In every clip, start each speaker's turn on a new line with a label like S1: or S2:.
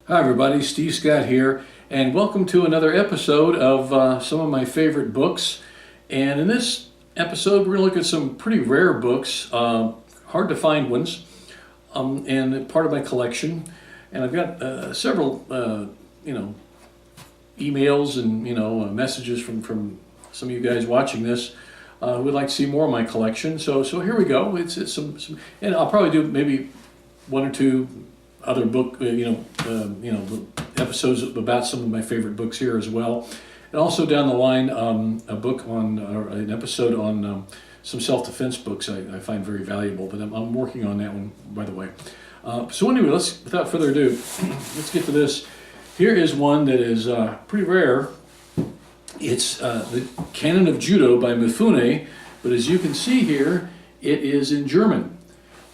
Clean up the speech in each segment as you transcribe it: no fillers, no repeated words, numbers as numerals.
S1: Hi everybody, Steve Scott here, and welcome to another episode of some of my favorite books. And in this episode, we're going to look at some pretty rare books, hard to find ones, and part of my collection. And I've got several, emails and messages from some of you guys watching this who would like to see more of my collection. So here we go. It's some, and I'll probably do maybe one or two other book, episodes about some of my favorite books here as well, and also down the line a book on or an episode on some self-defense books I find very valuable. But I'm working on that one, by the way. So anyway, without further ado, let's get to this. Here is one that is pretty rare. It's the Canon of Judo by Mifune, but as you can see here, it is in German.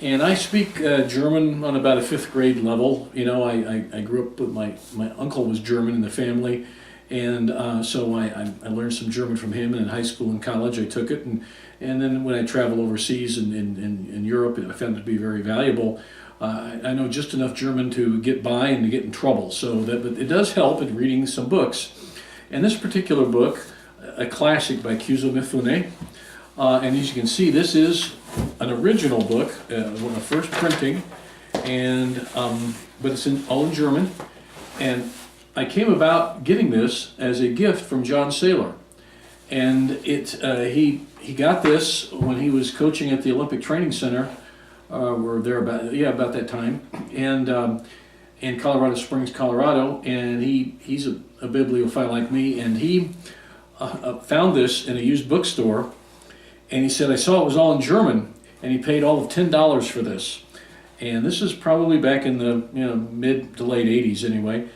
S1: And I speak German on about a 5th grade level. You know, I grew up with my uncle was German in the family, and so I learned some German from him. And in high school and college, I took it, and then when I traveled overseas in Europe, I found it to be very valuable. I know just enough German to get by and to get in trouble. So but it does help in reading some books. And this particular book, a classic by Kyuzo Mifune, and as you can see, this is an original book, one of the first printing, and but it's all in German. And I came about getting this as a gift from John Saylor, and he got this when he was coaching at the Olympic Training Center, or about that time, and in Colorado Springs, Colorado. And he's a bibliophile like me, and he found this in a used bookstore. And he said, I saw it was all in German, and he paid all of $10 for this. And this is probably back in the mid to late 80s anyway.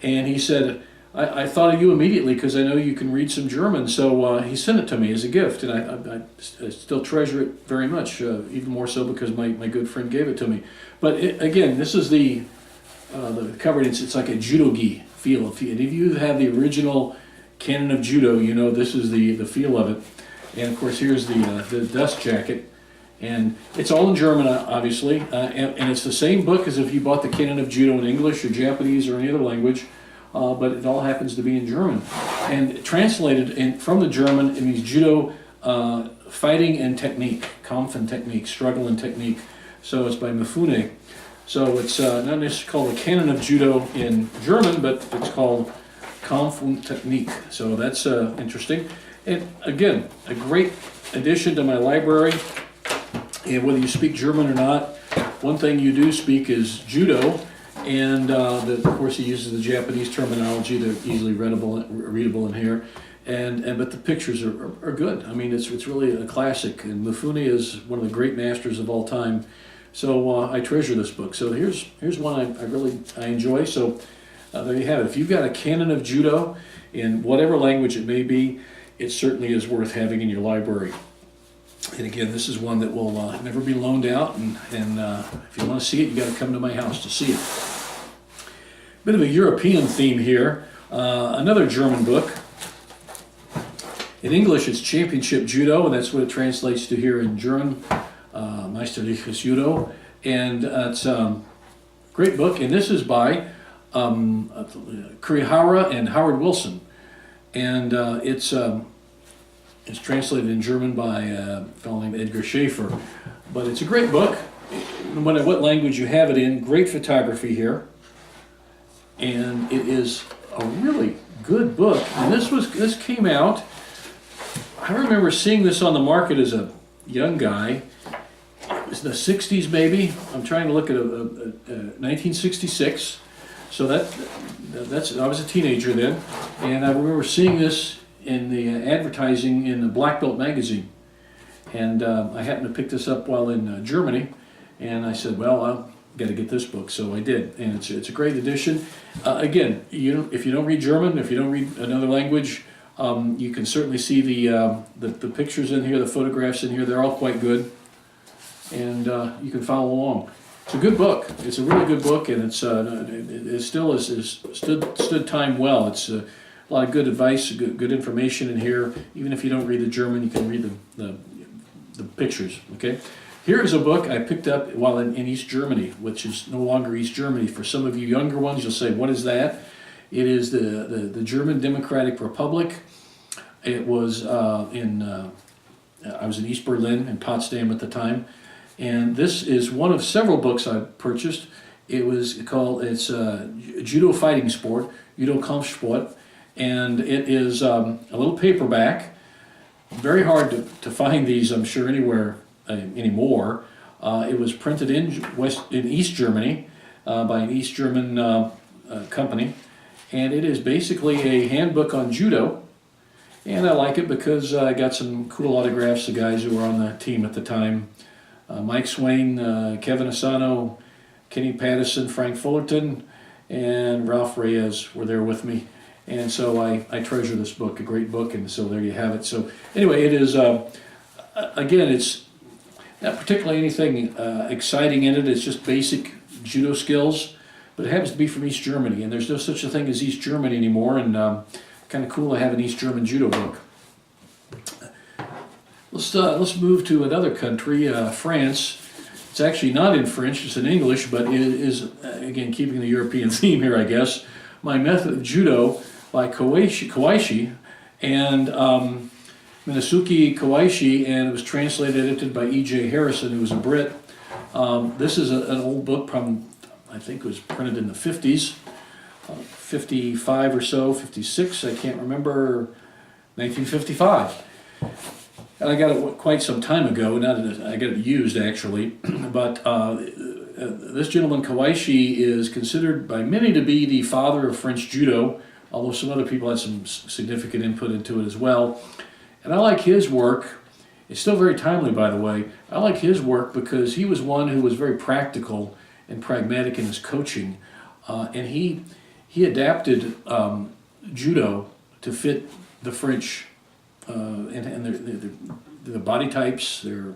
S1: And he said, I thought of you immediately because I know you can read some German. So he sent it to me as a gift, and I still treasure it very much, even more so because my good friend gave it to me. But again, this is the cover. It's like a judo-gi feel. And if you have the original Canon of Judo, you know this is the feel of it. And of course, here's the dust jacket, and it's all in German, obviously, and it's the same book as if you bought the Canon of Judo in English or Japanese or any other language, but it all happens to be in German. And translated from the German, it means judo, fighting and technique, Kampf and technique, struggle and technique. So it's by Mifune. So it's not necessarily called the Canon of Judo in German, but it's called Kampf und Technik. So that's interesting. And again, a great addition to my library. And whether you speak German or not, one thing you do speak is judo, and of course he uses the Japanese terminology. They're easily readable in here, but the pictures are good. I mean, it's really a classic, and Mifune is one of the great masters of all time. So I treasure this book. So here's one I enjoy. So there you have it. If you've got a Canon of Judo in whatever language it may be, it certainly is worth having in your library. And again, this is one that will never be loaned out, and if you want to see it, you got to come to my house to see it. Bit of a European theme here. Another German book. In English, it's Championship Judo, and that's what it translates to here in German, Meisterliches Judo. And it's a great book, and this is by Kurihara and Howard Wilson. And it's translated in German by a fellow named Edgar Schaefer. But it's a great book, no matter what language you have it in. Great photography here. And it is a really good book. And this came out, I remember seeing this on the market as a young guy. It was in the 60s maybe. I'm trying to look at 1966. So that's I was a teenager then, and I remember seeing this in the advertising in the Black Belt magazine, and I happened to pick this up while in Germany, and I said, well, I've got to get this book, so I did, and it's a great edition. Again, if you don't read German, if you don't read another language, you can certainly see the pictures in here, the photographs in here. They're all quite good, and you can follow along. It's a good book. It's a really good book, and it still is stood time well. It's a lot of good advice, good information in here. Even if you don't read the German, you can read the pictures. Okay, Here is a book I picked up while in East Germany, which is no longer East Germany. For some of you younger ones, you'll say, what is that? It is the German Democratic Republic. It was I was in East Berlin, in Potsdam at the time. And this is one of several books I purchased. It's Judo Fighting Sport, Judo Kampfsport. And it is a little paperback. Very hard to find these, I'm sure, anywhere anymore. It was printed in East Germany by an East German company, and it is basically a handbook on judo. And I like it because I got some cool autographs of guys who were on the team at the time. Mike Swain, Kevin Asano, Kenny Pattison, Frank Fullerton, and Ralph Reyes were there with me. And so I treasure this book, a great book, and so there you have it. So anyway, it is, again, it's not particularly anything exciting in it. It's just basic judo skills, but it happens to be from East Germany, and there's no such a thing as East Germany anymore, and kind of cool to have an East German judo book. Let's move to another country, France. It's actually not in French, it's in English, but it is, again, keeping the European theme here, I guess. My Method of Judo by Kawaishi and Minasuke Kawaishi, and it was translated and edited by E.J. Harrison, who was a Brit. This is an old book from, I think it was printed in the 50s, 55 or so, 56, I can't remember, 1955. And I got it quite some time ago, I got it used actually, but this gentleman Kawaishi is considered by many to be the father of French judo, although some other people had some significant input into it as well. And I like his work. It's still very timely, by the way. I like his work because he was one who was very practical and pragmatic in his coaching, and he adapted judo to fit the French and the body types, the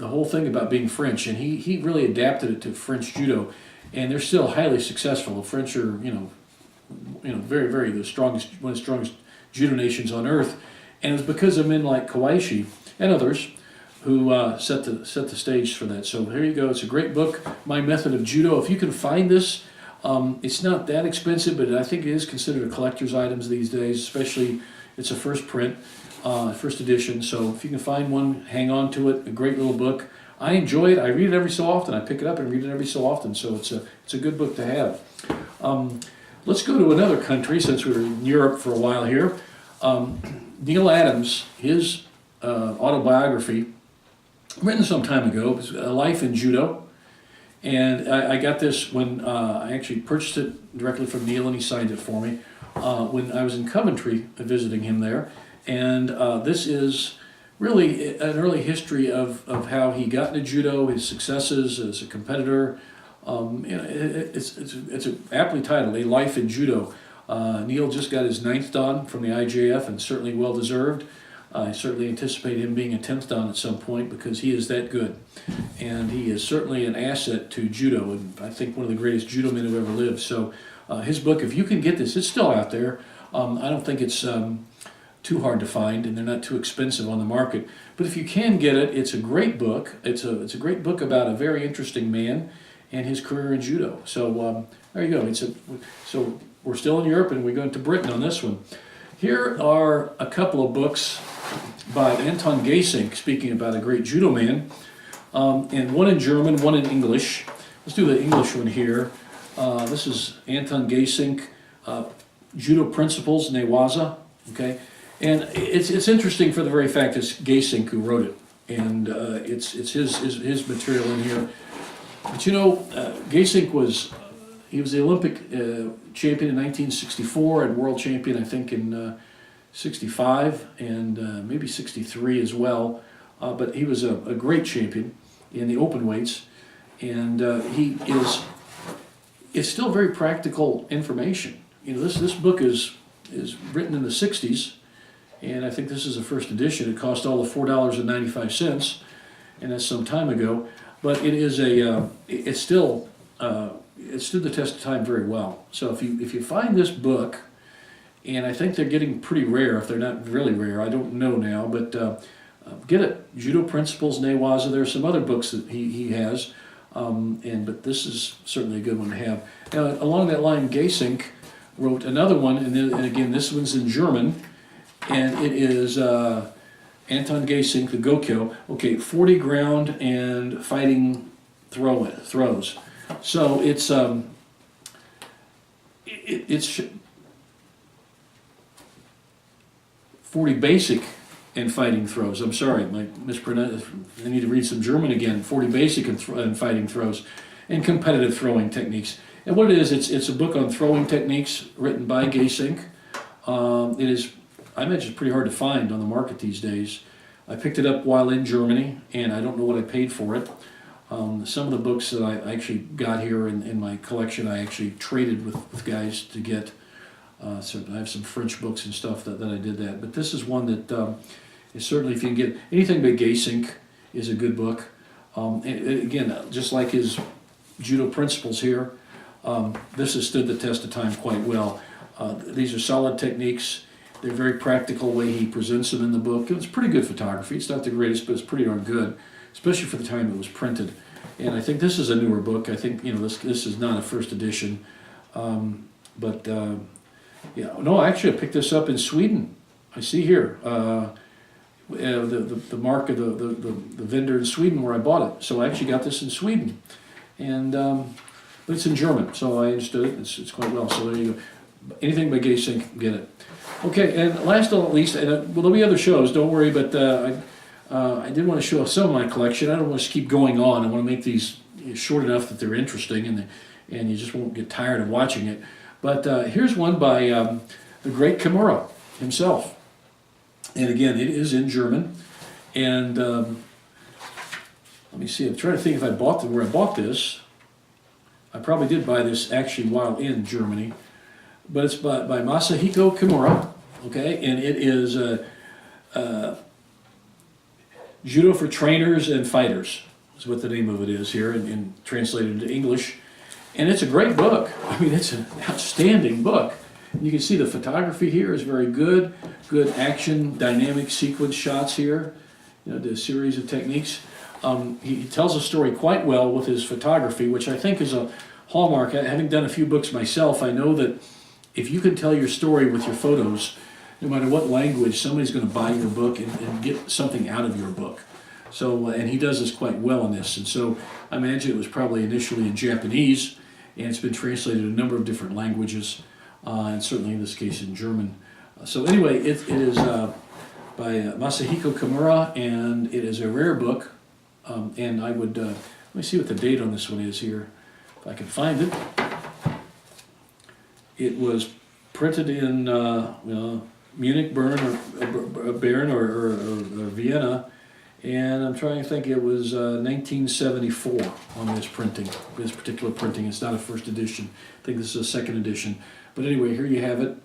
S1: whole thing about being French, and he really adapted it to French judo, and they're still highly successful. The French are very, very the strongest, one of the strongest judo nations on earth, and it was because of men like Kawaishi and others who set the stage for that. So here you go. It's a great book, My Method of Judo. If you can find this, it's not that expensive, but I think it is considered a collector's items these days, especially it's a first print, first edition. So if you can find one, hang on to it. A great little book. I enjoy it. I read it every so often. I pick it up and read it every so often. So it's a good book to have. Let's go to another country since we were in Europe for a while here. Neil Adams, his autobiography, written some time ago, was A Life in Judo. And I got this when I actually purchased it directly from Neil, and he signed it for me when I was in Coventry visiting him there. And this is really an early history of how he got into judo, his successes as a competitor. It's aptly titled, A Life in Judo. Neil just got his 9th dan from the IJF, and certainly well deserved. I certainly anticipate him being a 10th dan at some point because he is that good. And he is certainly an asset to judo, and I think one of the greatest judo men who ever lived. So his book, if you can get this, it's still out there. I don't think it's too hard to find, and they're not too expensive on the market. But if you can get it, it's a great book. It's a great book about a very interesting man and his career in judo. So there you go. So we're still in Europe, and we're going to Britain on this one. Here are a couple of books by Anton Gesink, speaking about a great judo man, and one in German, one in English. Let's do the English one here. This is Anton Gesink, Judo Principles, Newaza. Okay, and it's interesting for the very fact it's Gesink who wrote it, and it's his material in here. But Gesink was the Olympic champion in 1964 and world champion, I think, in 65 and maybe 63 as well. But he was a great champion in the open weights, and it's still very practical information. This book is written in the 60s, and I think this is the first edition. It cost all of $4.95, and that's some time ago. But it is it stood the test of time very well. So if you find this book, and I think they're getting pretty rare, if they're not really rare, I don't know now, but get it. Judo Principles, Newaza. There are some other books that he has, but this is certainly a good one to have. Now, along that line, Gaysink wrote another one, and again, this one's in German, and it is Anton Gaysink, the Gokyo. Okay, 40 ground and fighting throws. So it's 40 basic and fighting throws. I'm sorry, my mispronounced. I need to read some German again. 40 basic and fighting throws, and competitive throwing techniques. And what it is, it's a book on throwing techniques written by Gaysink. It is, I imagine, it's pretty hard to find on the market these days. I picked it up while in Germany, and I don't know what I paid for it. Some of the books that I actually got here in my collection, I actually traded with guys to get. So I have some French books and stuff that I did that. But this is one that is certainly, if you can get anything by Gaysink, is a good book. And again, just like his Judo Principles here, this has stood the test of time quite well. These are solid techniques. They're very practical way he presents them in the book. It's pretty good photography. It's not the greatest, but it's pretty darn good, especially for the time it was printed. And I think this is a newer book. I think, this is not a first edition. Yeah, no, actually I picked this up in Sweden. I see here the mark of the vendor in Sweden where I bought it. So I actually got this in Sweden. And but it's in German, so I understood it. It's quite well. So there you go. Anything by Gaysink, get it. Okay, and last but not least, there'll be other shows, don't worry, but I did want to show some of my collection. I don't want to keep going on. I want to make these short enough that they're interesting and you just won't get tired of watching it. But here's one by the great Kimura himself. And again, it is in German. And let me see, I'm trying to think if I bought where I bought this. I probably did buy this actually while in Germany. But it's by Masahiko Kimura, okay? And it is Judo for Trainers and Fighters, is what the name of it is here, and translated into English. And it's a great book. I mean, it's an outstanding book. You can see the photography here is very good. Good action, dynamic sequence shots here. The series of techniques. He tells a story quite well with his photography, which I think is a hallmark. Having done a few books myself, I know that if you can tell your story with your photos, no matter what language, somebody's going to buy your book and get something out of your book. So, and he does this quite well in this. And so I imagine it was probably initially in Japanese, and it's been translated in a number of different languages, and certainly in this case in German. So anyway, it is by Masahiko Kimura, and it is a rare book. And I would, let me see what the date on this one is here, if I can find it. It was printed in Munich, Bern, or Vienna, and I'm trying to think, it was 1974 on this particular printing. It's not a first edition. I think this is a second edition. But anyway, here you have it,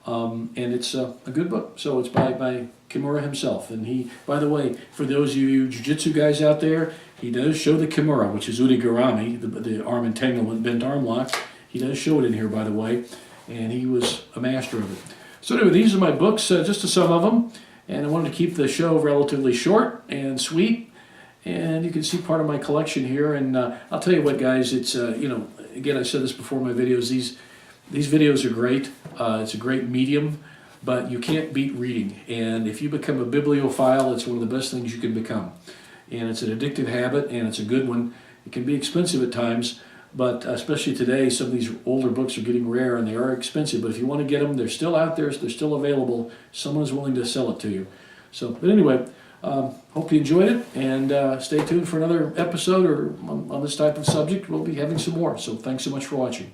S1: and it's a good book. So it's by Kimura himself. And he, by the way, for those of you Jiu-Jitsu guys out there, he does show the Kimura, which is Urigarami, the arm entanglement, bent arm lock. He does show it in here, by the way, and he was a master of it. So anyway, these are my books, just some of them, and I wanted to keep the show relatively short and sweet, and you can see part of my collection here. And I'll tell you what, guys, it's, again, I said this before in my videos, these videos are great. It's a great medium, but you can't beat reading, and if you become a bibliophile, it's one of the best things you can become. And it's an addictive habit, and it's a good one. It can be expensive at times, but especially today, some of these older books are getting rare and they are expensive. But if you want to get them, they're still out there, they're still available. Someone is willing to sell it to you. So, but anyway, hope you enjoyed it, and stay tuned for another episode or on this type of subject. We'll be having some more. So thanks so much for watching.